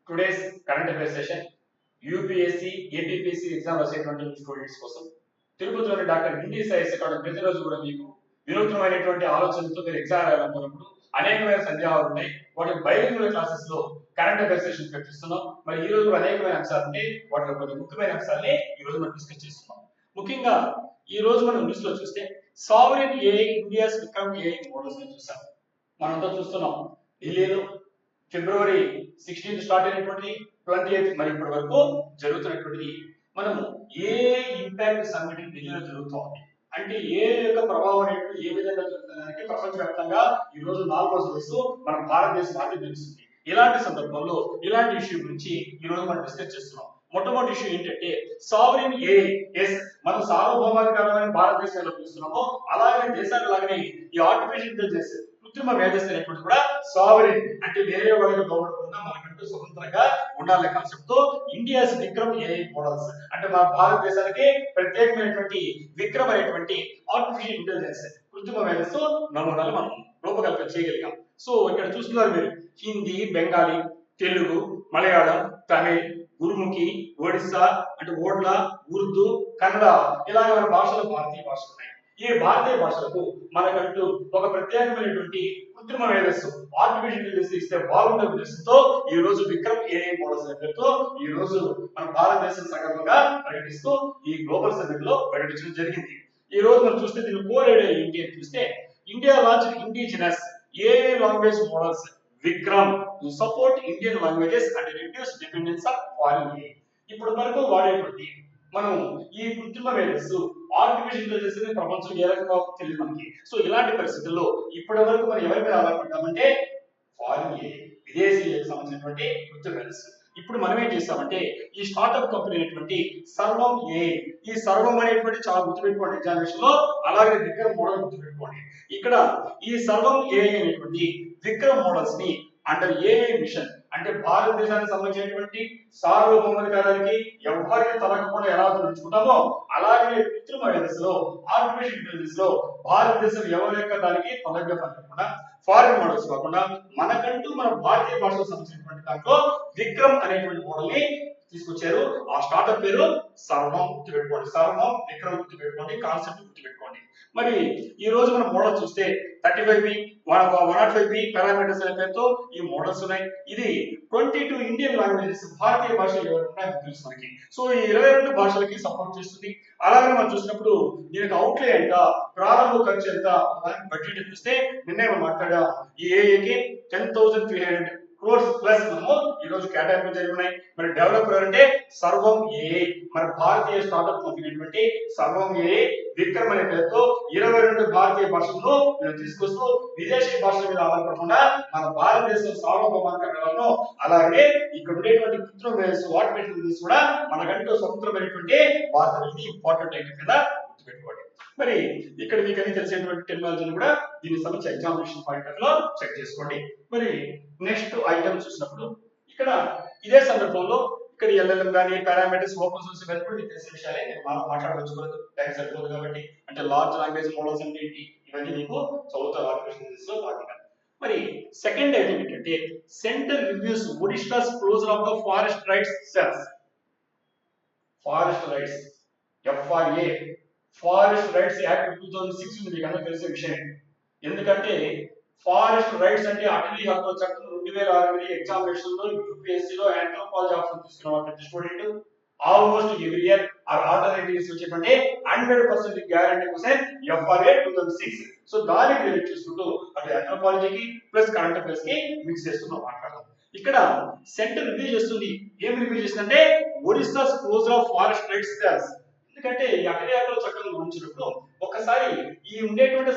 Today's current affairs session UPSC APPSC exam రాసేటువంటి students కోసం తిరుపతిలోని డాక్టర్ ఇండి సైన్స్ అకాడమీ ప్రతిరోజు కూడా మీకు వినూత్నమైనటువంటి ఆలోచనలతో మీరు ఎగ్జామ్ రాయాలనుకున్నప్పుడు అనేకమైన సందేహాలు ఉన్నాయి. వాటి బైలింగువల్ క్లాసెస్ లో కరెంట్ అఫైర్స్ సెషన్ పెట్టిస్తున్నాం. మరి ఈ రోజు కూడా అనేకమైన అంశాలు ఉంటాయి. వాటిలో కొన్ని ముఖ్యమైన అంశాలని ఈ రోజు మనం డిస్కస్ చేస్తున్నాం. ముఖ్యంగా ఈ రోజు మనం న్యూస్ లో చూస్తే sovereign AI India's Vikram AI models ని చూసాం. మనంతా చూస్తున్నాం ఢిల్లీలో ఫిబ్రవరి 16 స్టార్ట్ అయినటువంటి 28 మరి ఇప్పటి వరకు జరుగుతున్నటువంటిది మనం ఏ ఇంపాక్ట్ సమ్మిట్ ఢిల్లీలో జరుగుతోంది అంటే ఏ యొక్క ప్రభావం అనేది ఏ విధంగా జరుగుతుందంటే ప్రపంచవ్యాప్తంగా ఈ రోజు 4వ సదస్సు మన భారతదేశం ఆర్థిక తెలుస్తుంది. ఇలాంటి సందర్భంలో ఇలాంటి ఇష్యూ గురించి ఈ రోజు మనం డిస్కస్ చేస్తున్నాం. మొట్టమొదటి ఇష్యూ ఏంటంటే సావరిన్ ఏఐ. ఎస్, మనం సార్వభౌమాధికారమైన భారతదేశం ఎలా పిలుస్తున్నామో అలాగే దేశాలు లాగానే ఈ ఆర్టిఫిషియల్ ఇంటెలిజెన్స్ కృత్రిమ మేధస్సు అనేటువంటి కూడా సావరిన్ అంటే వేరే వాళ్ళకి గౌరవకుండా మనకంటూ స్వతంత్రంగా ఉండాలనే కాన్సెప్ట్ తో ఇండియాస్ విక్రమ్ ఏఐ మోడల్స్ అంటే మన భారతదేశానికి ప్రత్యేకమైనటువంటి విక్రమ్ అనేటువంటి ఆర్టిఫిషియల్ ఇంటెలిజెన్స్ కృత్రిమ మేధస్సు నమూనాలు మనం రూపకల్పన చేయగలిగాం. సో ఇక్కడ చూస్తున్నారు మీరు హిందీ, బెంగాలీ, తెలుగు, మలయాళం, తమిళ్, గురుముఖి, ఒడిస్సా అంటే ఓడ్లా, ఉర్దూ, కన్నడ ఇలాగ మన భాషలు భారతీయ భాషలు ఉన్నాయి. ఈ భారతీయ భాషలకు మనకంటూ ఒక ప్రత్యేకమైనటువంటి కృత్రిమ మేధస్సు ఆర్టిఫిషియల్ ఇంటెలిజెన్స్ ఇస్తే బాగుండే ఉద్దేశంతో ఈ రోజు విక్రమ్ ఏఐ మోడల్స్ పేరుతో ఈ రోజు మన భారతదేశం సగర్వంగా ప్రకటిస్తూ ఈ గ్లోబల్ సమ్మిట్ లో ప్రకటించడం జరిగింది. ఈ రోజు మనం చూస్తే దీని కోర్ ఐడియా ఏంటి అని చూస్తే India launch indigenous AI language models Vikram to support Indian languages and reduce dependence on foreign AI. ఇప్పుడు వరకు వాడేటువంటి మనం ఈ కృత్రిమ మేధస్సు ఆర్టిఫిషియల్ ఇంటెలిజెన్స్ ప్రపంచం ఏ రకంగా తెలియదు మనకి. సో ఇలాంటి పరిస్థితుల్లో ఇప్పటి వరకు మనం ఎవరి మీద ఆధారపడ్డామంటే ఫారిన్ ఏఐ, విదేశీయులకు సంబంధించినటువంటి కృత్రిమ మేధస్సు. ఇప్పుడు మనం ఏం చేస్తామంటే ఈ స్టార్ట్అప్ కంపెనీ అనేటువంటి సర్వం ఏఐ, ఈ సర్వం అనేటువంటి చాలా గుర్తుపెట్టుకోండి ఎగ్జామినేషన్ లో, అలాగే విక్రమ్ మోడల్ గుర్తుపెట్టుకోండి. ఇక్కడ ఈ సర్వం ఏఐ అనేటువంటి విక్రమ్ మోడల్స్ ని అండర్ ఏఐ మిషన్ అంటే భారతదేశానికి సంబంధించినటువంటి సార్వభౌమాధికారానికి ఎవరికి తలగకుండా ఎలా ఉంచుకుంటామో అలాగే కృత్రిమ మేధస్సులో ఆర్టిఫిషియల్ ఇంటెలిజెన్స్ లో భారతదేశం ఎవరి యొక్క దానికి తలగ్గా పడకుండా ఫారిన్ మోడల్స్ కాకుండా మనకంటూ మన భారతీయ భాషకు సంబంధించినటువంటి దాంట్లో విక్రమ్ అనేటువంటి మోడల్ ని తీసుకొచ్చారు. ఆ స్టార్ట్అప్ పేరు సర్వం, గుర్తుపెట్టుకోండి. సర్వం, విక్రమ్ గుర్తుపెట్టుకోండి, కాన్సెప్ట్ గుర్తుపెట్టుకోండి. మరి ఈ రోజు మనం మోడల్ చూస్తే 35B 105B పారామీటర్స్ అనే పేరుతో ఈ మోడల్స్ ఉన్నాయి. ఇది 22 ఇండియన్ లాంగ్వేజెస్ భారతీయ భాషలు ఎవరు ఉన్నాయో తెలుసు మనకి. సో ఈ 22 భాషలకి సపోర్ట్ చేస్తుంది. అలాగే మనం చూసినప్పుడు దీనికి అవుట్లే ఎంత, ప్రారంభ ఖర్చు ఎంత, బడ్జెట్ చూస్తే నిన్నే మనం మాట్లాడాం. ఈ ఏఏకి 10,300 crores ప్లస్ మనము ఈ రోజు కేటాయింపులు జరిగినాయి. మరి డెవలపర్ అంటే సర్వం ఏఐ, మన భారతీయ స్టార్ట్అప్ కంపెనీ సర్వం ఏఐ విక్రమ్ అనే పేరుతో 22 భారతీయ భాషలను తీసుకొస్తూ విదేశీ భాషల మీద ఆధారపడకుండా మన భారతదేశం సార్వభౌమాధికారాలను అలాగే ఇక్కడ ఉండేటువంటి కృత్రిమ మేధస్సు ఆర్టిఫిషియల్ ఇంటెలిజెన్స్ కూడా మనకంటూ స్వతంత్రమైనటువంటి భారత. ఇది ఇంపార్టెంట్ ఐటమ్ కింద గుర్తుపెట్టుకోండి. మరి ఇక్కడ మీకు అన్ని తెలిసినటువంటి టెక్నాలజీని కూడా దీనికి సంబంధించి ఎగ్జామినేషన్ పాయింట్ ఆఫ్ లో చెక్ చేసుకోండి. మరి నెక్స్ట్ ఐటమ్ చూసినప్పుడు ఇక్కడ ఇదే సందర్భంలో ఇక్కడ ఎల్ఎల్ఎం కానీ పారామీటర్స్ ఓపెన్ సోర్స్ ఇవన్నీ కూడా మీకు తెలిసిన విషయాలే. నేను మాట్లాడవచ్చుకోలేదు, టైం సరిపోదు కాబట్టి. అంటే లార్జ్ లాంగ్వేజ్ మోడల్స్ అంటే ఏంటి ఇవన్నీ మీకు చదువుతారు ఆర్టిఫిషియల్ ఇంటెలిజెన్స్ లో భాగంగా. మరి సెకండ్ ఐటమ్ ఏంటంటే centre reviews Odisha's closure of the forest rights cells. Forest rights FRA forest rights act 2006 మీకు అందరికీ తెలిసే విషయం. ఎందుకంటే ఫారెస్ట్ రైట్స్ అంటే అటవీ హక్కుల చట్టం 2006 ఎగ్జామినేషన్ లో యూపీఎస్సీ లో ఆంథ్రోపాలజీ ఆప్షన్ తీసుకున్న ప్రతి student almost every year alternatives వచ్చేటువంటి 100% గ్యారంటీ కోసం ఎఫ్ఆర్ఏ 2006. సో దానికి రిలేట్ చేసుకుంటూ అటు ఆంథ్రోపాలజీకి ప్లస్ కరెంట్ అఫైర్స్ కి మిక్స్ చేస్తూ మాట్లాడదాం. ఇక్కడ సెంటర్ రివ్యూ చేస్తుంది. ఏం రివ్యూ చేస్తుందంటే Odisha's closure of forest rights cells. ఎందుకంటే ఈ అటవీ హక్కుల చట్టం గురించినప్పుడు ఒకసారి ఈ ఉండేటువంటి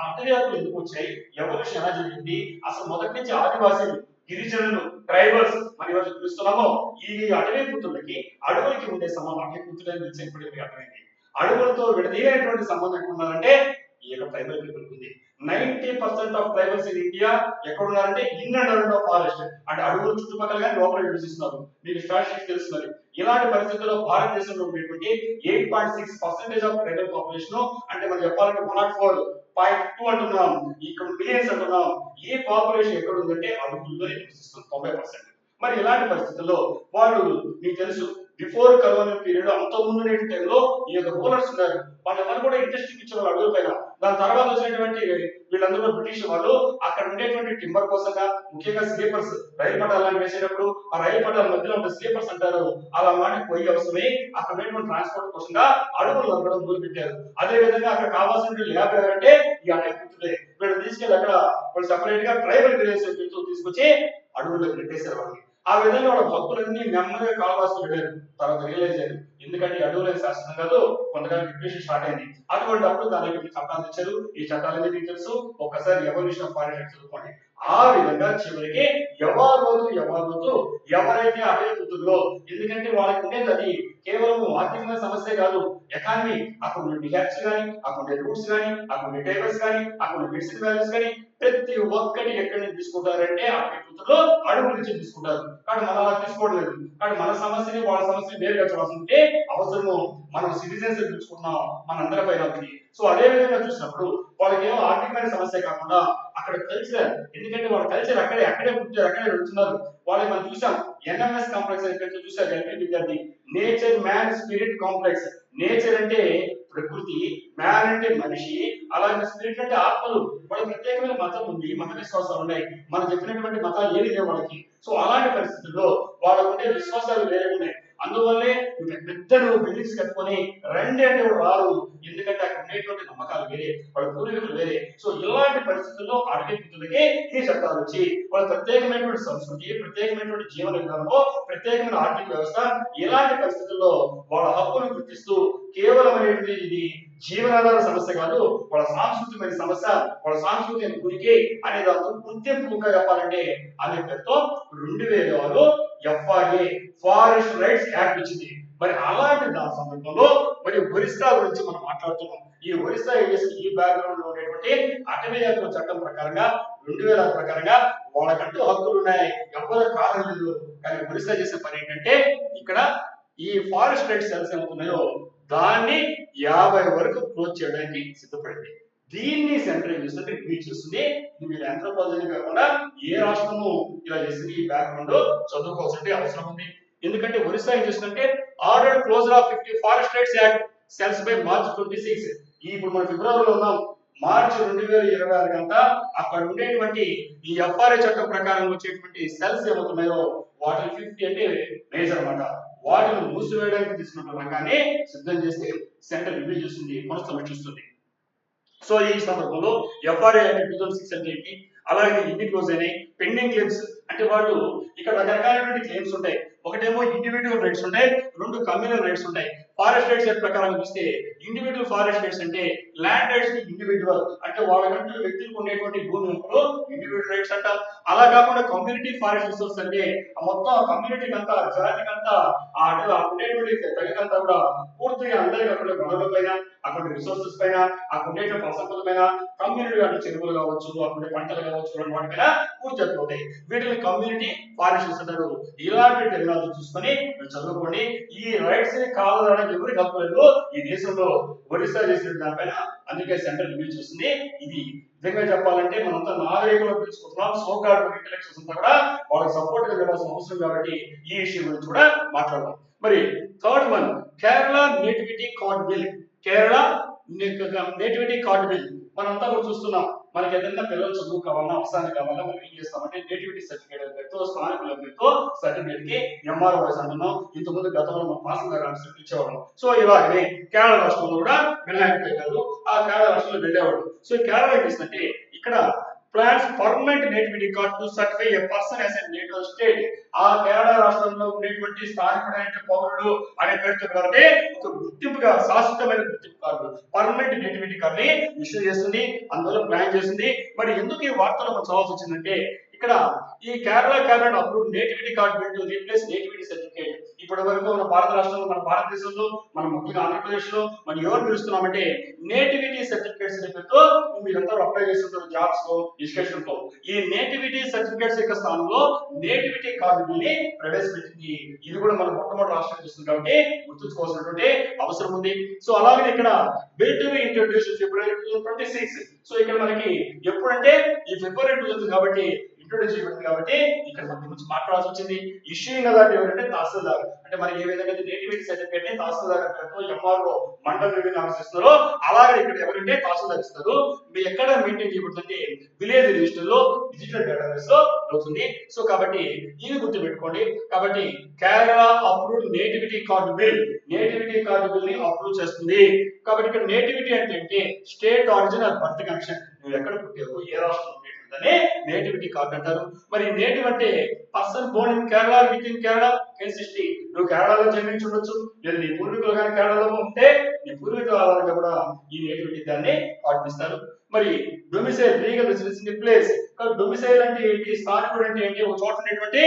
అటవీ హక్కులు ఎందుకు వచ్చాయి, ఎవల్యూషన్ ఎలా జరిగింది, అసలు మొదటి నుంచి ఆదివాసీలు, గిరిజనులు, ట్రైబల్స్ మరి ఎవరు చూపిస్తున్నామో ఈ అటవీ పుత్రులకి అడవులకి ఉండే సంబంధం, అటవీ పుత్రులని పిలిచేప్పటికీ అటవీకి అడవులతో విడదీయనటువంటి సంబంధం ఎక్కడ ఉన్నారంటే ఈ యొక్క ట్రైబల్ పీపుల్ ఉంది. 90% ఆఫ్ ట్రైబల్స్ ఇన్ ఇండియా ఎక్కడ ఉన్నారంటే in and around of forest అంటే అడవుల చుట్టుపక్కల కానీ లోపల నివసిస్తున్నారు. మీకు స్టాటిస్టిక్స్ తెలుస్తున్నారు. ఇలాంటి పరిస్థితుల్లో భారతదేశంలో ఉండేటువంటి 8.6% ఆఫ్ ట్రైబల్ పాపులేషన్ అంటే మనం చెప్పాలంటే 104.2 అంటున్నాం, ఇక్కడ మిలియన్స్ అంటున్నాం. ఈ పాపులేషన్ ఎక్కడ ఉందంటే అడవుల్లో నివసిస్తుంది 90%. మరి ఇలాంటి పరిస్థితుల్లో వాళ్ళు మీకు తెలుసు బిఫోర్ కరోనా పీరియడ్ అంత ముందు టైంలో ఈ యొక్క రూలర్స్ ఉన్నారు, వాళ్ళందరూ కూడా ఇంట్రెస్ట్ ఇచ్చేవాళ్ళు అడుగుల పైన. దాని తర్వాత వచ్చినటువంటి వీళ్ళందరూ బ్రిటిష్ వాళ్ళు అక్కడ ఉండేటువంటి టింబర్ కోసంగా, ముఖ్యంగా స్లీపర్స్, రైలు పట్టాలను వేసేటప్పుడు ఆ రైలు పట్టాల మధ్యలో ఉండే స్లీపర్స్ అంటారు, అలా వాటికి పోయి అవసరమై అక్కడ ఉండేటువంటి ట్రాన్స్పోర్ట్ కోసంగా అడుగులు నరకడం మొదలు పెట్టారు. అదే విధంగా అక్కడ కావాల్సిన ల్యాబ్ ఎవరంటే ఈ అటెక్టులే. వీళ్ళు తీసుకెళ్ళి అక్కడ వాళ్ళు సెపరేట్ గా ట్రైబల్ విలేజ్ తీసుకొచ్చి అడవుల్లో పెట్టేశారు వాళ్ళని. ఆ విధంగా వాళ్ళ భక్తులన్నీ నెమ్మదిగా కాలవాసులు వెళ్ళారు. తర్వాత రియలైజ్ అయ్యారు, ఎందుకంటే అడవుల శాస్త్రం కాదు, కొంతకాలం డిప్రెషన్ స్టార్ట్ అయింది. అటువంటి అప్పుడు దానికి చట్టాలు తెచ్చారు. ఈ చట్టాలన్నీ మీకు తెలుసు, ఒక్కసారి ఎవల్యూషన్ ఆఫ్ ఫారెస్ట్ చదువుకోండి. ఆ విధంగా చివరికి ఎవరు ఎవరైతే అడవుతుందో, ఎందుకంటే వాళ్ళకి ఉండేది అది కేవలం ఆర్థికమైన సమస్య కాదు, ఎకానమీ. అక్కడ ఉండే హ్యాప్స్ కానీ, అక్కడ ఉండే రూట్స్ కానీ, అక్కడ ఉండే టేబుల్స్ కానీ, అక్కడ ఉండే మెడిసిన్ వాల్యూస్ కానీ ప్రతి ఒక్కటి ఎక్కడి నుంచి తీసుకుంటారంటే అడవిపుత్రులు అడవుల నుంచి తీసుకుంటారు. కానీ మనం అలా తీసుకోవట్లేదు. కానీ మన సమస్యని వాళ్ళ సమస్యని వేరుగా చూడాల్సింటే అవసరము మనం సిటిజన్స్ తెలుసుకున్నాం మనందరి పైన ఉంది. సో అదే విధంగా చూసినప్పుడు వాళ్ళకి ఏమో ఆర్థికమైన సమస్య కాకుండా అక్కడ కల్చర్, ఎందుకంటే వాళ్ళ కల్చర్ అక్కడే పుట్టారు, అక్కడే వెళ్తున్నారు. వాళ్ళకి మనం చూసాం ఎన్ఎంఎస్ కాంప్లెక్స్ అయితే చూసారు ఎల్పీ విద్యార్థి, nature man spirit complex. Nature అంటే ప్రకృతి, మ్యాన్ అంటే మనిషి, అలాగే స్పిరిట్ అంటే ఆత్మలు. వాళ్ళకి ప్రత్యేకమైన మతం ఉంది, మత విశ్వాసాలు ఉన్నాయి. మనం చెప్పినటువంటి మతాలు ఏది లేవు వాళ్ళకి. సో అలాంటి పరిస్థితుల్లో వాళ్ళకు ఉండే విశ్వాసాలు వేరే ఉన్నాయి. అందువల్లే పెద్ద బిల్డింగ్స్ కట్టుకొని రండి అంటే రారు, ఎందుకంటే అక్కడ ఉండేటువంటి నమ్మకాలు వేరే, వాళ్ళ పూర్వీకులు వేరే. సో ఇలాంటి పరిస్థితుల్లో అడవిపుత్రులకి ఈ చట్టాలు వచ్చి వాళ్ళ ప్రత్యేకమైనటువంటి సంస్కృతి, ప్రత్యేకమైనటువంటి జీవన విధానంలో, ప్రత్యేకమైన ఆర్థిక వ్యవస్థ, ఇలాంటి పరిస్థితుల్లో వాళ్ళ హక్కును గుర్తిస్తూ కేవలం అనేది ఇది జీవనాధార సమస్య కాదు, వాళ్ళ సాంస్కృతికమైన సమస్య, వాళ్ళ సాంస్కృతిక గురికి అనే దాంతో గుర్తింపుగా చెప్పాలంటే అనే పేరుతో 2006 ఎఫ్ఆర్ఏ ఫారెస్ట్ రైట్స్ యాక్ట్ వచ్చింది. మరి అలాంటి దాని సందర్భంలో మరి ఒరిస్సా గురించి మనం మాట్లాడుతున్నాం. ఈ ఒరిస్సా ఈ బ్యాక్గ్రౌండ్ లో ఉండేటువంటి అటవీ హక్కుల చట్టం ప్రకారంగా 2006 ప్రకారంగా వాళ్ళకంటూ హక్కులు ఉన్నాయి, ఎవరు కాదలేదు. కానీ ఒరిస్సా చేసే పని ఏంటంటే ఇక్కడ ఈ ఫారెస్ట్ రైట్స్ సెల్స్ ఏమవుతున్నాయో దాన్ని 50 వరకు క్లోజ్ చేయడానికి సిద్ధపడింది. దీన్ని సెంట్రల్ చేస్తుంటే రివ్యూ చేస్తుంది. ఇది మీరు ఆంథ్రోపాలజీ కాకుండా ఏ రాష్ట్రము ఇలా చేసింది, ఈ బ్యాక్గ్రౌండ్ చదువుకోవాల్సిన అవసరం ఉంది. ఎందుకంటే ఒరిస్సా ఏం చేస్తుందంటే order closure of 50 forest rights act cells by March 26. ఇప్పుడు మనం ఫిబ్రవరిలో ఉన్నాం, మార్చి 2026 కంతా అక్కడ ఉండేటువంటి ఈ ఎఫ్ఆర్ఏ చట్టం ప్రకారం వచ్చేటువంటి సెల్స్ ఏమవుతున్నాయో వాటిని 50 అంటే మేజర్ అన్నమాట, వాటిని మూసివేయడానికి తీసుకున్న రంగాన్ని సిద్ధం చేసి సెంట్రల్ రివ్యూ చేస్తుంది, పునఃసమీక్షిస్తుంది. సో ఈ సందర్భంలో ఎఫ్ఆర్ఏ 2006 అంటే ఏంటి, అలాగే ఎన్ని క్లోజ్ అయినాయి, పెండింగ్ క్లెయిమ్స్ అంటే వాళ్ళు ఇక్కడ రకరకాలైనటువంటి క్లెయిమ్స్ ఉంటాయి. ఒకటేమో ఇండివిజువల్ రైట్స్ ఉంటాయి, రెండు కమ్యూనల్ రైట్స్ ఉంటాయి. ఫారెస్ట్ రైట్స్ యాక్ట్ ప్రకారం చూస్తే ఇండివిజువల్ ఫారెస్ట్ రైట్స్ అంటే ల్యాండ్ రైట్స్ ఇండివిజువల్, అంటే వాళ్ళకంటూ వ్యక్తులకు ఉండేటువంటి భూమి హక్కులు ఇండివిజువల్ రైట్స్ అంట. అలా కాకుండా కమ్యూనిటీ ఫారెస్ట్ రిసోర్స్ అంటే మొత్తం కమ్యూనిటీకి అంతా, జాతికి అంతా, ఆ ఉండేటువంటి తెగకంతా కూడా పూర్తిగా అందరికీ అక్కడ వనరుల పైన, అక్కడ రిసోర్సెస్ పైన, అక్కడ ఉండేటువంటి సంపద పైన, కమ్యూనిటీ అంటే చెరువులు కావచ్చు, అక్కడ పంటలు కావచ్చు, వాటి పైన పూర్తి హక్కులు ఉంటాయి. వీటిని కమ్యూనిటీ ఫారెస్ట్ అంటారు. ఇలాంటి టెక్నాలజీ చూసుకొని మీరు చదువుకోండి. ఈ రైట్స్ ని కావాలని ఎవరు కలపలేదు ఈ దేశంలో, ఒరిస్సా చేసిన దానిపైన. అందుకే సెంట్రల్ రివ్యూ చూస్తుంది. ఇది నిజంగా చెప్పాలంటే మనంతా నాగరికులు తెలుసుకుంటున్నాం, సోకాల్డ్ ఇంటెలెక్చువల్స్ అంతా కూడా వాళ్ళకి సపోర్ట్ గా ఇవ్వాల్సిన అవసరం కాబట్టి ఈ విషయం గురించి కూడా మాట్లాడదాం. మరి third one, Kerala nativity card bill. Kerala nativity card bill మనంతా కూడా చూస్తున్నాం. మనకి ఏదైనా పిల్లలు చదువు కావాలన్నా, అవసరానికి కావాలన్నా మనం ఏం చేస్తామంటే నేటివిటీ సర్టిఫికేట్ పేరుతో, స్థానికుల పేరుతో సర్టిఫికేట్ కి ఎంఆర్ఓ అంటున్నాం. ఇంతకుముందు గతంలో మనం పాసింగ్ ఇచ్చేవాళ్ళం. సో ఇలాగనే కేరళ రాష్ట్రంలో కూడా మినహాయింపు కాదు, ఆ కేరళ రాష్ట్రంలో వెళ్ళేవాడు. సో కేరళ ఏం చేస్తుందంటే ఇక్కడ plans permanent nativity card to certify a person as a native state. ఆ కేరళ రాష్ట్రంలో ఉండేటువంటి స్థానికుడైన పౌరుడు అనే పేరుతో కాబట్టి ఒక గుర్తింపుగా, శాశ్వతమైన గుర్తింపు కార్డు, పర్మనెంట్ నేటివిటీ కార్డు ని ఇష్యూ చేస్తుంది, అందువల్ల ప్లాన్ చేస్తుంది. మరి ఎందుకు ఈ వార్తలు మనం చదవాల్సి వచ్చిందంటే ఇక్కడ ఈ Kerala cabinet approve nativity card bill to replace nativity certificate. ఇప్పటి వరకు మన భారత రాష్ట్రంలో, మన భారతదేశంలో, మన ముఖ్యంగా ఆంధ్రప్రదేశ్ లో మనం ఎవరు పిలుస్తున్నామంటే నేటివిటీ సర్టిఫికేట్స్ పేరుతో మీరంతా అప్లై చేస్తుంటారు జాబ్స్ లో, ఎడ్యుకేషన్ లో. ఈ నేటివిటీ సర్టిఫికేట్స్ యొక్క స్థానంలో నేటివిటీ కార్డు బిల్ ని ప్రవేశపెట్టింది. ఇది కూడా మన మొట్టమొదటి రాష్ట్రం చేస్తుంది కాబట్టి గుర్తుంచుకోవాల్సినటువంటి అవసరం ఉంది. సో అలాగే ఇక్కడ bill to be introduce February 2026. So ఇక్కడ మనకి ఎప్పుడంటే ఈ ఫిబ్రవరి 2000 కాబట్టి ఇంట్రొడ్యూస్ చేయబడింది కాబట్టి ఇక్కడ మన గురించి మాట్లాడాల్సి వచ్చింది. ఇష్యూయింగ్ అథారిటీ ఎవరంటే తహసీల్దార్. అంటే మనకి ఏ విధంగా నేటివిటీ సర్టిఫికేట్ ని తహసీల్దార్ అంటారు, ఎంఆర్ఓ మండల రెవెన్యూ ఆఫీసర్ ఇస్తారో అలాగే ఇక్కడ ఎవరంటే తహసీల్దార్ ఇస్తారు. మీ ఎక్కడ మెయింటైన్ చేయబడుతుంటే విలేజ్ రిజిస్టర్ లో డిజిటల్ డేటాబేస్ లో అవుతుంది. సో కాబట్టి ఇది గుర్తు పెట్టుకోండి. కాబట్టి Kerala approved nativity card bill, nativity card bill ని అప్రూవ్ చేస్తుంది. కాబట్టి ఇక్కడ నేటివిటీ అంటే state origin are birth connection, నువ్వు ఎక్కడ పుట్టావు, ఏ రాష్ట్రంలో ఉండేటుందని నేటివిటీ కార్డు అంటారు. మరి నేటివ్ అంటే person born in Kerala with in Kerala కేసిస్టీ, నువ్వు కేరళలో జన్మించి ఉండొచ్చు, లేదా నీ పూర్వీకులు కానీ కేరళలో ఉంటే నీ పూర్వీకుల వాళ్ళకి కూడా ఈ నేటివిటీ దాన్ని పాటిస్తారు. మరి domicile legal residence in place, domicile అంటే ఏంటి, స్థానికుడు అంటే ఏంటి, ఒక చోట ఉండేటువంటి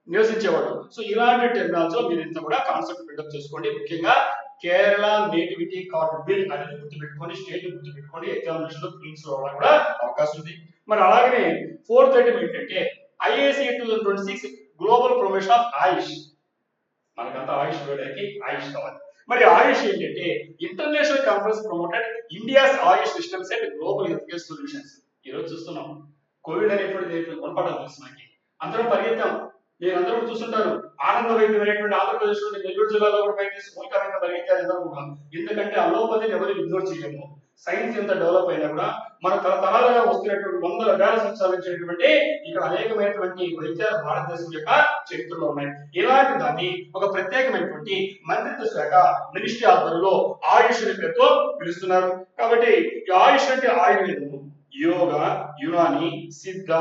నివసించేవాడు. సో ఇలాంటి టెర్మినాలజీలో మీరు ఇంత కూడా కాన్సెప్ట్ బిల్డప్ చేసుకోండి. ముఖ్యంగా కేరళ నేటివిటీ కార్డు బిల్ అనేది గుర్తుపెట్టుకోండి, స్టేట్ గుర్తుపెట్టుకోండి, ఎగ్జామినేషన్ లో ప్రిలిమ్స్ లో కూడా అవకాశం ఉంది. మరి అలాగనే ఫోర్త్ ఐటమ్ ఏంటంటే ఐఏసీ 2026 గ్లోబల్ ప్రమోషన్ ఆఫ్ ఆయుష్. మనకంతా ఆయుష్ వేయడానికి ఆయుష్ కావాలి. మరి ఆయుష్ ఏంటంటే international conference promoted India's Ayush systems and global health care solutions. ఈరోజు చూస్తున్నాం కోవిడ్ అనేటువంటిది కొనపడాలి తెలుసు మనకి, అందరం పరిగెత్తాం. మీరు అందరూ చూస్తుంటారు ఆనంద వైద్యం అనేటువంటి ఆంధ్రప్రదేశ్ లోని నెల్లూరు జిల్లాలో కూడా వైద్య మూలకంగా పరిగెత్తారు అందరూ కూడా. ఎందుకంటే అలోపతిని ఎవరు ఇగ్నోర్ చేయలేము. సైన్స్ ఎంత డెవలప్ అయినా కూడా మన తరతరాలుగా వస్తున్నటువంటి వందల వేల సంవత్సరాల నుంచి ఇక్కడ అనేకమైనటువంటి వైద్యాలు భారతదేశం యొక్క చరిత్రలో ఉన్నాయి. ఇలాంటి దాన్ని ఒక ప్రత్యేకమైనటువంటి మంత్రిత్వ శాఖ మినిస్ట్రీ ఆధ్వర్యంలో ఆయుష్ అనే పేరుతో పిలుస్తున్నారు. కాబట్టి ఈ ఆయుష్ అంటే ఆయుర్వేదము, యోగా, యునాని, సిద్ధ,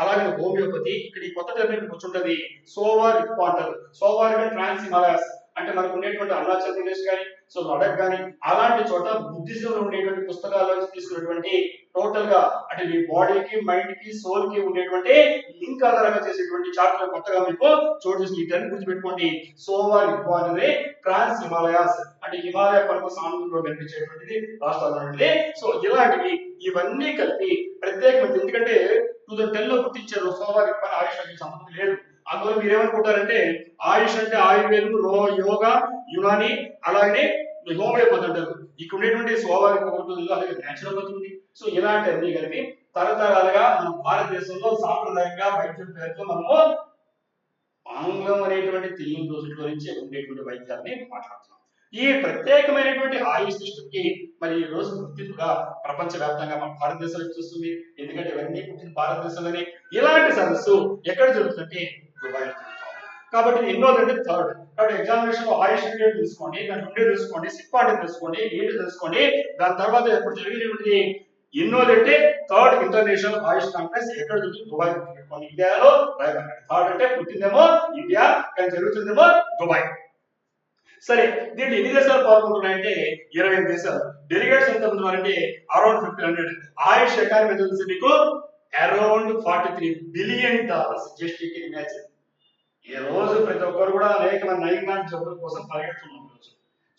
అలాగే హోమియోపతి. ఇక్కడ ఈ కొత్త టెర్మిన్ కూర్చుంటది సోవార్ ఇప్ప అంటారు. సోవార్ ట్రాన్స్ హిమాలయాస్ అంటే మనకు ఉండేటువంటి అరుణాచల్ ప్రదేశ్ కానీ, సో లడక్ కానీ అలాంటి చోట బుద్ధిజం లో ఉండేటువంటి పుస్తకాల నుంచి తీసుకున్నటువంటి టోటల్ గా అంటే మీ బాడీకి, మైండ్ కి, సోల్ కి ఉండేటువంటి లింక్ ఆధారంగా చేసేటువంటి చాప్టర్ కొత్తగా మీకు చోటు చేసి ఈ టర్మ్ గుర్తుపెట్టుకోండి. సోవార్ ఇప్ప అనేది ట్రాన్స్ హిమాలయాస్ అంటే హిమాలయ పర్వత సానుభూతిలో కనిపించేటువంటిది రాష్ట్రాలు అనేది. సో ఇలాంటివి ఇవన్నీ కలిపి ప్రత్యేకమైనది. ఎందుకంటే 2010 లో గుర్తించారు సోవార్ ఇప్ప ఆయుష్ సంబంధం లేదు. అందువల్ల మీరేమనుకుంటారంటే ఆయుష్ అంటే ఆయుర్వేదం, యోగా, యునాని అలాగే హోమియోపతి అంటారు. ఇక్కడ ఉండేటువంటి సోవారి అలాగే నేచురోపతి ఉంది. సో ఇలాంటి అన్ని కలిపి తరతరాలుగా మన భారతదేశంలో సాంప్రదాయంగా వైద్యం పేరుతో మనము ఆంగ్లం అనేటువంటి తెలియని రోజుల నుంచి ఉండేటువంటి వైద్యాన్ని మాట్లాడుతున్నాం. ఈ ప్రత్యేకమైనటువంటి ఆయుష్ సిస్టమ్ కి మరి ఈ రోజు గుర్తింపుగా ప్రపంచవ్యాప్తంగా మన భారతదేశంలో చూస్తుంది. ఎందుకంటే ఇవన్నీ పుట్టిన భారతదేశంలోనే. ఇలాంటి సదస్సు ఎక్కడ జరుగుతుందంటే దుబాయ్. కాబట్టి ఎన్నో అంటే థర్డ్. కాబట్టి ఎగ్జామినేషన్ లో ఆయుష్ పీరియడ్ తెలుసుకోండి, దాని ఉండే తెలుసుకోండి, సిక్ పార్టీ తెలుసుకోండి, ఏంటి తెలుసుకోండి. దాని తర్వాత ఎప్పుడు జరిగేది ఎన్నోదంటే థర్డ్ ఇంటర్నేషనల్ ఆయుష్ కాన్ఫరెన్స్ ఎక్కడ జరుగుతుంది, దుబాయ్ పెట్టుకోండి. ఇండియాలో థర్డ్ అంటే పుట్టిందేమో ఇండియా కానీ జరుగుతుందేమో దుబాయ్. సరే దీంట్లో ఎన్ని దేశాలు పాల్గొంటున్నాయంటే 20 దేశాలు. డెలిగేట్స్ ఎంత మంది ఉన్నారంటే అరౌండ్ 1500. ఆయుష్ ఎకానమీ తెలుసు మీకు around $43 billion. Just you can imagine. ఈ రోజు ప్రతి ఒక్కరు కూడా అనేకమైన నైపుణ్య జబ్బుల కోసం పరిగెడుతున్నాం రోజు.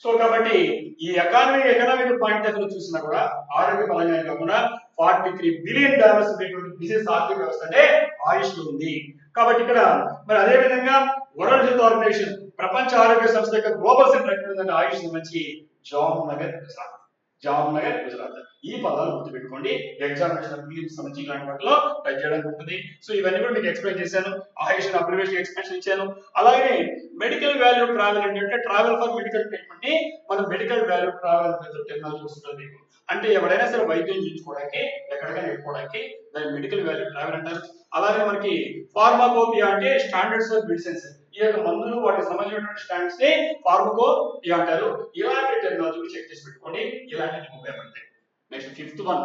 సో కాబట్టి ఈ ఎకనామిక్ పాయింట్ ఆఫ్ వ్యూ చూసినా కూడా ఆరోగ్య పరంగా కాకుండా $43 బిలియన్ ఉండేటువంటి బిజినెస్ ఆర్థిక వ్యవస్థ అంటే ఆయుష్ లో ఉంది. కాబట్టి ఇక్కడ మరి అదే విధంగా వరల్డ్ హెల్త్ ఆర్గనైజేషన్ ప్రపంచ ఆరోగ్య సంస్థ యొక్క గ్లోబల్ సెంటర్ ఎక్కడ ఉందంటే ఆయుష్ సంబంధించి జామ్నగర్ గుజరాత్. జామ్నగర్ గుజరాత్. ఈ పదాలు గుర్తుపెట్టుకోండి. ఎగ్జామినేషన్ ఫిలిమ్స్ సంబంధించి ఇలాంటి వాటిలో టచ్ చేయడానికి ఉంటుంది. సో ఇవన్నీ కూడా మీకు ఎక్స్ప్లెయిన్ చేశాను. ఆయుష్ అబ్రివేషన్ ఎక్స్ప్లెనేషన్ ఇచ్చాను. అలాగే మెడికల్ వాల్యూ ట్రావెల్ అంటే ట్రావెల్ ఫర్ మెడికల్ ట్రీట్మెంట్ ని మనం మెడికల్ వాల్యూ ట్రావెల్ టెక్నాలజీ వస్తుంది. అంటే ఎవరైనా సరే వైద్యం చేయించుకోవడానికి ఎక్కడికైనా వెళ్ళిపోవడానికి దాన్ని మెడికల్ వాల్యూ ట్రావెల్ అంటారు. అలాగే మనకి ఫార్మాకోపియా అంటే స్టాండర్డ్స్ ఆఫ్ మెడిసిన్స్. ఈ యొక్క మందులు వాటికి సంబంధించినటువంటి స్టాండర్డ్స్ ని ఫార్మకోపియా అంటారు. ఇలాంటి టెక్నాలజీ చెక్ చేసి పెట్టుకోండి. ఇలాంటివి ఉపయోగపడతాయి. Next fifth one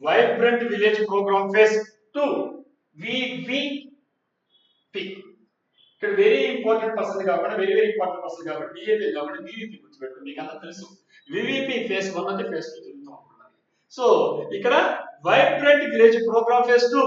vibrant village programme phase 2 VVP. ఇక్కడ వెరీ ఇంపార్టెంట్ పర్సన్ కాబట్టి వెరీ ఇంపార్టెంట్ పర్సన్ కాబట్టి VVP కాబట్టి VVP గుర్తుపెట్టుకోండి. మీకు అంతా తెలుసు. VVP ఫేజ్ 1 అంటే ఫేజ్ 2 తిరుగుతూ ఉంటుంది. సో ఇక్కడ వైబ్రెంట్ విలేజ్ ప్రోగ్రామ్ ఫేజ్ 2.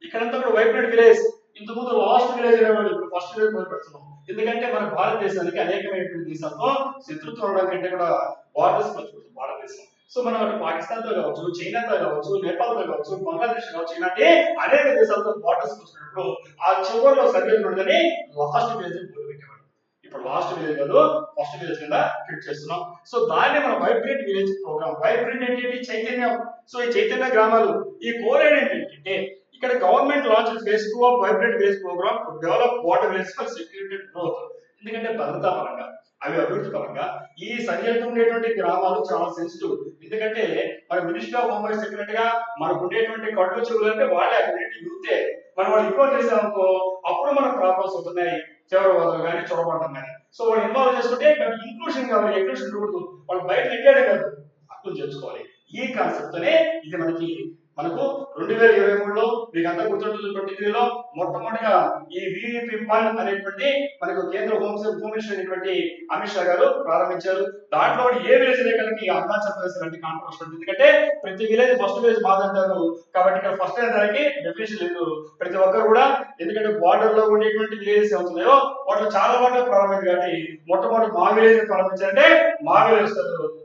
ఇక్కడంతా కూడా వైబ్రెంట్ విలేజ్. ఇంతకుముందు లాస్ట్ విలేజ్ అనేవాళ్ళు, ఇప్పుడు ఫస్ట్ విలేజ్ మొదలు పెడుతున్నాం. ఎందుకంటే మన భారతదేశానికి అనేకమైనటువంటి దేశాలతో శత్రుత్వం ఉండడం కంటే కూడా బార్డర్స్ మర్చిపోతుంది భారతదేశం. సో మనం పాకిస్తాన్ తో కావచ్చు, చైనాతో కావచ్చు, నేపాల్ తో కావచ్చు, బంగ్లాదేశ్ కావచ్చు, ఇలాంటి అనేక దేశాలతో బార్డర్స్ వచ్చినప్పుడు ఆ చివరిలో సర్వే ఉండదని లాస్ట్ విలేజ్ మొదలు పెట్టేవాడు. ఇప్పుడు లాస్ట్ విలేజ్ కాదు, ఫస్ట్ విలేజ్ కింద ట్రీట్ చేస్తున్నాం. సో దాన్ని మనం వైబ్రెంట్ విలేజ్ ప్రోగ్రామ్. వైబ్రెంట్ ఏంటంటే చైతన్యం. సో ఈ చైతన్య గ్రామాలు ఈ కోర్ ఏంటంటే ఇక్కడ government launch phase 2 of vibrant village programme to develop water village for security growth. ఎందుకంటే భద్రతా పరంగా అవి అభివృద్ధి పరంగా ఈ సరిహద్దు ఉండేటువంటి గ్రామాలు చాలా సెన్సిటివ్. ఎందుకంటే మన మినిస్టర్ ఆఫ్ హోమ్ చెప్పినట్టుగా మనకు ఉండేటువంటి కళ్ళు చెవులు అంటే వాళ్ళే యూతే. మనం వాళ్ళు ఇగ్నోర్ చేసామనుకో అప్పుడు మనకు ప్రాబ్లమ్స్ అవుతున్నాయి, తీవ్రవాదులు కానీ చొరబడటం కానీ. సో వాళ్ళు ఇన్వాల్వ్ చేసుకుంటే ఇంక్లూషన్ కావాలి, ఎక్లూషన్ ఉండకూడదు. వాళ్ళు బయట నెట్టాడే కాదు, అర్థం చేసుకోవాలి. ఈ కాన్సెప్ట్ తోనే ఇది మనకు 2023లో మీకు అందరూ గుర్తుంటుంది, 23లో మొట్టమొదటిగా ఈ VVP1 అనేటువంటి మనకు కేంద్ర హోమ్ మినిస్టర్ అయినటువంటి అమిత్ షా గారు ప్రారంభించారు. దాంట్లో ఏ విలేజ్ లేఖలకి అరుణాచల్ ప్రదేశ్ లాంటి కాంట్రవర్సీ ఉంటుంది. ఎందుకంటే ప్రతి విలేజ్ ఫస్ట్ విలేజ్ బాధ అంటారు కాబట్టి ఇక్కడ ఫస్ట్ అనే దానికి డెఫినేషన్ లేదు. ప్రతి ఒక్కరు కూడా ఎందుకంటే బార్డర్ లో ఉండేటువంటి విలేజెస్ అవుతున్నాయో వాటిలో చాలా వాటిలో ప్రారంభమైంది కాబట్టి మొట్టమొదటి మా విలేజ్ ప్రారంభించారంటే మా విలేజ్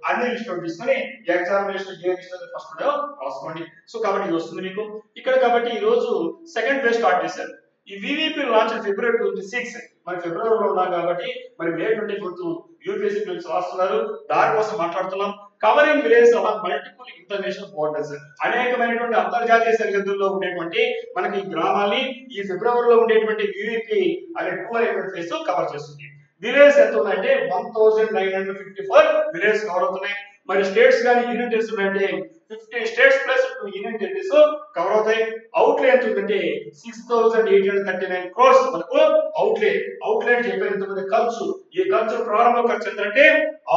అన్ని లిస్ట్ తీసుకొని ఎగ్జామినేషన్ ఏ లిస్ట్ ఫస్ట్ రాసుకోండి. సో కాబట్టి ఇది వస్తుంది మీకు ఇక్కడ. కాబట్టి ఈ రోజు సెకండ్ ఫేజ్ స్టార్ట్ చేశారు. ఈ వివిపి లాంచ్ ఫిబ్రవరి 26, మరి ఫిబ్రవరిలో ఉన్నాం కాబట్టి మరి మే 24 యూపీఎస్సీ పిల్లలు రాస్తున్నారు. దానికోసం మాట్లాడుతున్నాం. Covering village along multiple international borders, అనేకమైనటువంటి అంతర్జాతీయ సరిహద్దుల్లో ఉండేటువంటి మనకి ఈ గ్రామాల్ని ఈ ఫిబ్రవరిలో ఉండేటువంటి వివిపి అనే 2 అనేటువంటి ఫేజ్ కవర్ చేస్తుంది. విలేజ్ ఎంత ఉన్నాయంటే 1954 విలేజ్ కవర్ అవుతున్నాయి. మరి స్టేట్స్ కానీ యూనియన్ టెరిటరీస్ అంటే 50 states plus 2 union territories cover అవుతాయి. అవుట్లే ఎంత ఉందంటే 6839 crores మనకు అవుట్లే చెప్పేంత ఖర్చు. ఈ ఖర్చు ప్రారంభ ఖర్చు ఎంతంటే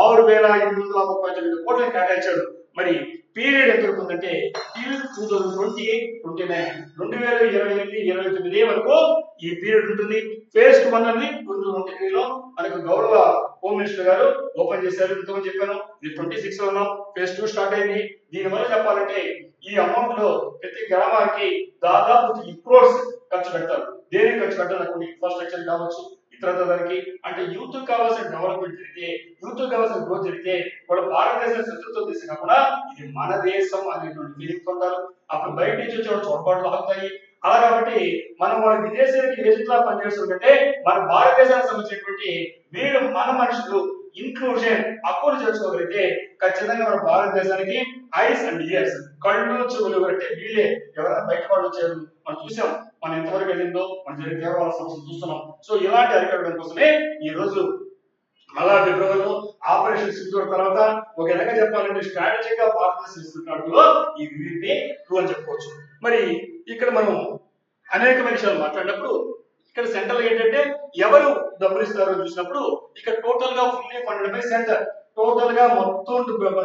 6839 కోట్లు కేటాయించాడు. మరి పీరియడ్ ఎంత ఉంటుందంటే 2020-29 2028-29 వరకు ఈ పీరియడ్ ఉంటుంది. ఫేజ్ 1 అనేది 2023లో మనకు గౌరవ హోమ్ మినిస్టర్ గారు ఓపెన్ చేశారు. ఇంతకుముందు చెప్పాను, ఇది 26 లో ఉన్నాం. ఫేజ్ 2 స్టార్ట్ అయింది. దీని వల్ల చెప్పాలంటే ఈ అమౌంట్ లో ప్రతి గ్రామానికి దాదాపు 3 crores ఖర్చు పెడతారు. దేనికి ఖర్చు పెట్టాలి? ఇన్ఫ్రాస్ట్రక్చర్ కావచ్చు, ఇతరత దానికి. అంటే యూత్ కావాల్సిన డెవలప్మెంట్ జరిగితే, యూత్ కావాల్సిన గ్రోత్ జరిగితే వాళ్ళు భారతదేశం శత్రుత్వం దేశం కాకుండా ఇది మన దేశం అనేటువంటి ఫీలింగ్ పొందారు. అప్పుడు బయట నుంచి వచ్చే చొరబాట్లు అవుతాయి. అలా కాబట్టి మనం వాళ్ళ విదేశీయులకి ఏజెంట్లా పనిచేస్తుంటే మన భారతదేశానికి సంబంధించినటువంటి వీళ్ళు మన మనుషులు ఇంక్లూజన్ అక్కులు చేసుకోగలిగితే ఖచ్చితంగా మన భారతదేశానికి ఐస్ అండ్ ఇయర్స్, కళ్ళు చెవులు అంటే వీళ్ళే. ఎవరైనా బయట వాళ్ళు వచ్చారు మనం చూసాం, మనం ఎంతవరకు వెళ్ళిందో మన జరిగే తీవ్రవాద సమస్యలు చూస్తున్నాం. సో ఇలాంటి అరికట్టడం కోసమే ఈ రోజు మళ్ళా ఫిబ్రవరిలో ఆపరేషన్ సింధూర్ తర్వాత ఒక విధంగా చెప్పాలంటే స్ట్రాటజిక్ గా భారతదేశం ఇస్తున్నట్టులో ఈ VVP2 అని చెప్పుకోవచ్చు. మరి ఇక్కడ మనం అనేకమైన విషయాలు మాట్లాడినప్పుడు ఇక్కడ సెంట్రల్ ఏంటంటే ఎవరు డబ్బులు ఇస్తారో చూసినప్పుడు ఇక్కడ టోటల్ గా fully funded by centre. Total గా మొత్తం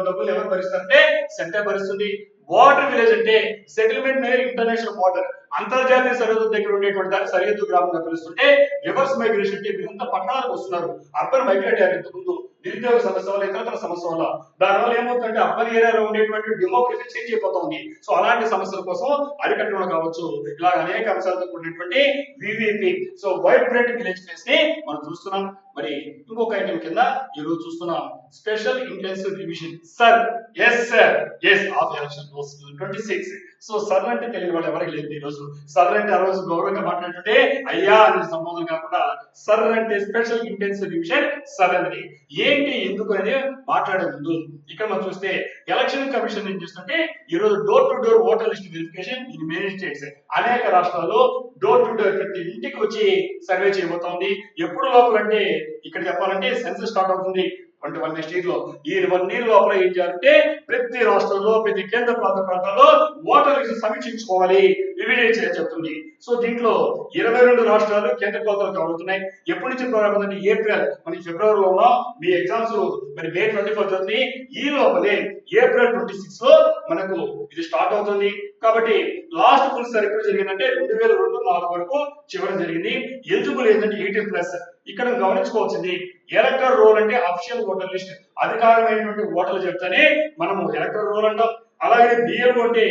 డబ్బులు ఎవరు భరిస్తారంటే సెంటర్ భరిస్తుంది. వాటర్ విలేజ్ అంటే సెటిల్మెంట్ మీద ఇంటర్నేషనల్ వాటర్, అంతర్జాతీయ సరిహద్దు దగ్గర ఉండేటువంటి దాన్ని సరిహద్దు గ్రామంగా పిలుస్తుంటే రివర్స్ మైగ్రేషన్ అంటే వీళ్ళంతా పట్టణాలకు వస్తున్నారు. అర్బన్ మైగ్రేట్ అయ్యారు ఇంతకుముందు నిరుద్యోగ సమస్య వల్ల, ఇతర సమస్య వల్ల. దానివల్ల ఏమవుతుందంటే అర్బన్ ఏరియాలో ఉండేటువంటి డెమోక్రసీ చేంజ్ అయిపోతుంది. సో అలాంటి సమస్యల కోసం అరికట్టడం కావచ్చు, ఇలా అనేక అంశాలతో కూడినటువంటి VVP. So vibrant village face ని మనం చూస్తున్నాం. మరి ఇంకొక ఐటమ్ కింద ఈ రోజు చూస్తున్నాం special intensive revision sir. S sir, S of election 26. So sir అంటే తెలియని వాళ్ళు ఎవరికి లేదు. ఈ రోజు సర్ అంటే ఆ రోజు గౌరవంగా మాట్లాడుతుంటే అయ్యా అనే సంబోధన కాకుండా సర్ అంటే స్పెషల్ ఇంటెన్సివ్ రివిజన్ సర్ అనేది ఏంటి, ఎందుకు అనేది మాట్లాడే ముందు ఇక్కడ మనం చూస్తే ఎలక్షన్ కమిషన్ ఏం చేస్తుంటే ఈ రోజు door to door voter list verification in many states, అనేక రాష్ట్రాల్లో డోర్ టు డోర్ ప్రతి ఇంటికి వచ్చి సర్వే చేయబోతోంది. ఎప్పుడు లోపల అంటే ఇక్కడ చెప్పాలంటే సెన్సస్ స్టార్ట్ అవుతుంది 21 నెక్స్ట్ ఇయర్ లో. ఈ 1 year లోపల ఏం చేయాలంటే ప్రతి రాష్ట్రంలో, ప్రతి కేంద్ర పాలిత ప్రాంతాల్లో ఓటర్ లిస్ట్ సమీక్షించుకోవాలి, రివిజన్ చేయాలని చెప్తుంది. సో దీంట్లో 22 రాష్ట్రాలు కేంద్ర పాలితలు కవర్ అవుతున్నాయి. ఎప్పటి నుంచి ప్రారంభమైందంటే ఏప్రిల్, మనకి ఫిబ్రవరిలో ఉన్నాం, మీ ఎగ్జామ్స్ మరి మే 24 జరుగుతుంది. ఈ లోపలే ఏప్రిల్ 26 లో మనకు ఇది స్టార్ట్ అవుతుంది. కాబట్టి లాస్ట్ ఫుల్ సార్ ఎప్పుడు జరిగిందంటే 2002-04 వరకు చివరి జరిగింది. ఎలిజిబుల్ ఏంటంటే 18+. ఇక్కడ గమనించుకోవాల్సింది ఎలక్టర్ రోల్ అంటే అఫీషియల్ ఓటర్ లిస్ట్, అధికారమైనటువంటి ఓటర్లు చెప్తానే మనము ఎలక్టర్ రోల్ అంటాం. అలాగే బిఎల్ఓ అంటే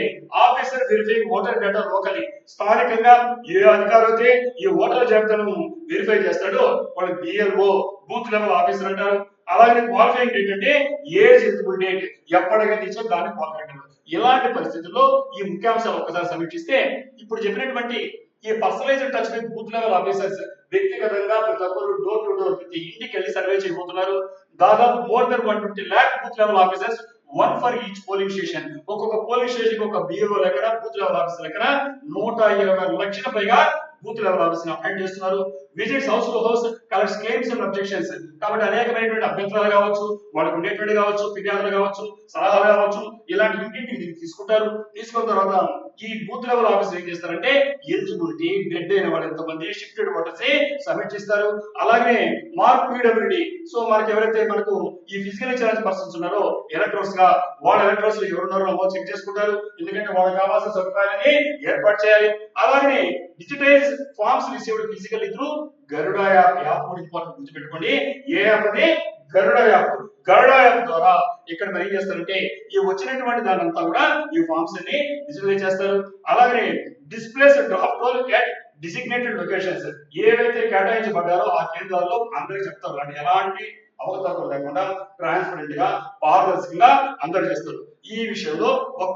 officer verifying voter data locally, స్థానికంగా ఏ అధికారి అయితే ఈ ఓటర్ జాబితాను వెరిఫై చేస్తాడో వాళ్ళు బిఎల్ఓ, బూత్ లెవెల్ ఆఫీసర్ అంటారు. అలాగే క్వాలిఫైయింగ్ డేట్ అంటే ఏజ్ ఎలిజిబుల్ డేట్, ఎప్పటికైతే ఇచ్చారో దాన్ని క్వాలిఫై అంటారు. ఇలాంటి పరిస్థితుల్లో ఈ ముఖ్యాంశాలు ఒక్కసారి సమీక్షిస్తే ఇప్పుడు చెప్పినటువంటి ఈ personalised touch with booth level officers వ్యక్తిగతంగా ప్రతి ఒక్కరు డోర్ టు డోర్ ప్రతి ఇంటికి వెళ్ళి సర్వే చేయబోతున్నారు. దాదాపు more than 120 lakh booth level officers 1 for each polling station. ఒక్కొక్క పోలింగ్ స్టేషన్ ఒక BLO లెక్కన బూత్ లెవెల్ ఆఫీసర్ లెక్కన 120 లక్షల పైగా బూత్ లెవెల్ ఆఫీసర్ అపాయింట్ చేస్తున్నారు. Visits house to house, collects claims and objections. కాబట్టి అనేకమైనటువంటి అభ్యంతరాలు కావచ్చు, వాళ్ళకు ఉండేటువంటి కావచ్చు, ఫిర్యాదులు కావచ్చు, సలహాలు కావచ్చు, ఇలాంటి ఇంటింటికి తీసుకుంటారు. తీసుకున్న తర్వాత ఈ బూత్ లెవెల్ ఆఫీసర్ ఏం చేస్తారంటే ఎలిజిబిలిటీ, డెడ్ అయిన వాళ్ళు ఎంతమంది, షిఫ్టెడ్ ఓటర్స్ సబ్మిట్ చేస్తారు. అలాగే మార్క్ PWD. సో మనకి ఎవరైతే మనకు ఈ ఫిజికల్ ఛాలెంజ్ పర్సన్స్ ఉన్నారో ఎలక్ట్రోస్ గా, వాళ్ళ ఎలక్ట్రోస్ లో ఎవరున్నారో నమోదు చెక్ చేసుకుంటారు. ఎందుకంటే వాళ్ళకి కావాల్సిన సదుపాయాలని ఏర్పాటు చేయాలి. అలాగే digitize forms received physically through Garuda app గుర్తుపెట్టుకోండి. ఏ యాప్ అది? గరుడ యాప్. గరుడ యాప్ ద్వారా ఇక్కడ మరి ఏం చేస్తారంటే ఈ వచ్చినటువంటి దాని అంతా కూడా ఈ ఫార్మ్స్ అన్ని డిజిటలైజ్ చేస్తారు. అలాగే displays draft roll at designated locations. ఏవైతే కేటాయించబడ్డారో ఆ కేంద్రాల్లో అందరికి చెప్తారు. అంటే ఎలాంటి అవకతవకలు లేకుండా ట్రాన్స్పరెంట్ గా, పారదర్శకంగా అందరు చేస్తారు. ఈ విషయంలో ఒక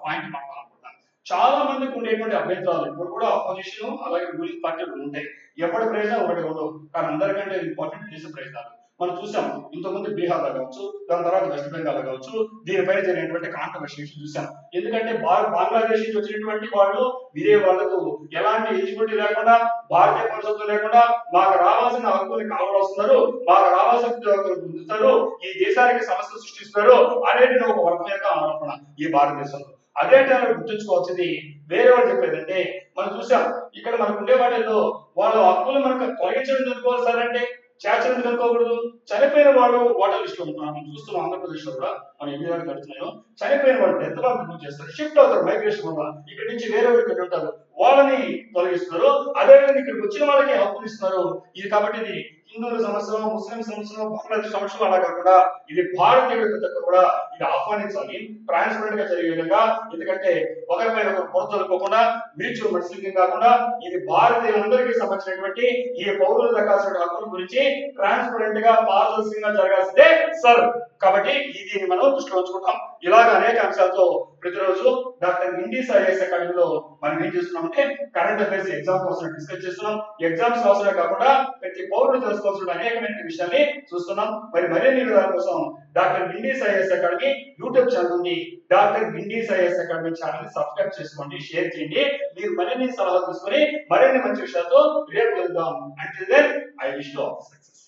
పాయింట్ మాట్లాడాలనుకుంటాను. చాలా మందికి ఉండేటువంటి అభ్యంతరాలు ఇప్పుడు కూడా అపోజిషన్ అలాగే రూలింగ్ పార్టీలు ఉంటాయి. ఎవరి ప్రయోజనం ఒకటి ఉండవు, కానీ అందరికంటే ఇంపార్టెంట్ దేశ ప్రయోజనాలు. మనం చూసాం ఇంతకుముందు బీహార్ కావచ్చు, దాని తర్వాత వెస్ట్ బెంగాల్ కావచ్చు, దీనిపైన జరిగినటువంటి కాంట్రవర్సీ చూసాం. ఎందుకంటే బంగ్లాదేశ్ నుంచి వచ్చినటువంటి వాళ్ళు వీరే వాళ్ళకు ఎలాంటి ఎలిజిబిలిటీ లేకుండా, భారతీయ పౌరసత్వం లేకుండా మాకు రావాల్సిన హక్కుల్ని కావలస్తున్నారు, మాకు రావాల్సిన ఉద్యోగాలు పొందుతారు, ఈ దేశానికి సమస్యలు సృష్టిస్తున్నారు అనేది ఒక వర్గం యొక్క ఆరోపణ ఈ భారతదేశంలో. అదే టైంలో గుర్తుంచుకోవాల్సింది వేరే వాళ్ళు చెప్పేదంటే మనం చూసాం ఇక్కడ మనకు ఉండే వాటిల్లో వాళ్ళ హక్కులు మనకు తొలగించడం ఎందుకోవాలి సార్ అంటే చేర్చడం కనుకోకూడదు. చనిపోయిన వాళ్ళు ఓటర్ లిస్ట్ లో ఉంటున్నారు. మనం చూస్తున్నాం ఆంధ్రప్రదేశ్ లో కూడా మనం ఎన్ని దాకా గడుతున్నాయో చనిపోయిన వాళ్ళు డెత్ వాళ్ళు రిమూవ్ చేస్తారు, షిఫ్ట్ అవుతారు మైగ్రేషన్ వల్ల. ఇక్కడ నుంచి వేరే ఊరికి ఉంటారు, వాళ్ళని తొలగిస్తున్నారు. అదేవిధంగా ఇక్కడికి వచ్చిన వాళ్ళకి హక్కులు ఇస్తున్నారు. ఇది కాబట్టి ఇది హిందువుల సమస్యలు, ముస్లిం సమస్యలు, బంగ్లాదేశ్ సమస్యలు అలా కాకుండా ఇది భారతీయుల కూడా ఇది ఆహ్వానించాలి ట్రాన్స్పరెంట్ గా జరిగే విధంగా. ఎందుకంటే ఒకరిపై ఒకరు పొరతలుకోకుండా, మ్యూచువల్ మత్స్యం కాకుండా ఇది భారతీయులందరికీ సంబంధించినటువంటి ఈ పౌరులు దక్కాల్సిన హక్కుల గురించి ట్రాన్స్పరెంట్ గా, పారదర్శకంగా జరగాల్సిందే సార్. కాబట్టి ఇది మనం దృష్టిలో ఉంచుకుంటాం. ఇలాగ అనేక అంశాలతో ప్రతిరోజు డాక్టర్ ఇండీస్ IAS అకాడమీలో మనం ఏం చేస్తున్నామంటే కరెంట్ అఫైర్స్ ఎగ్జామ్ కోసం డిస్కస్ చేస్తున్నాం. ఎగ్జామ్స్ అవసరమే కాకుండా ప్రతి పౌరుడు తెలుసుకోవాల్సిన అనేకమైన విషయాన్ని చూస్తున్నాం. మరిన్ని వివరాల కోసం doctor Indies IAS academy YouTube channel ఉంది. Doctor Indies IAS academy channel ని సబ్స్క్రైబ్ చేసుకోండి, షేర్ చేయండి. మీరు మరిన్ని సలహాలు తీసుకొని మరిన్ని మంచి విషయాలతో రేపు వెళ్దాం. Until then I wish you all success.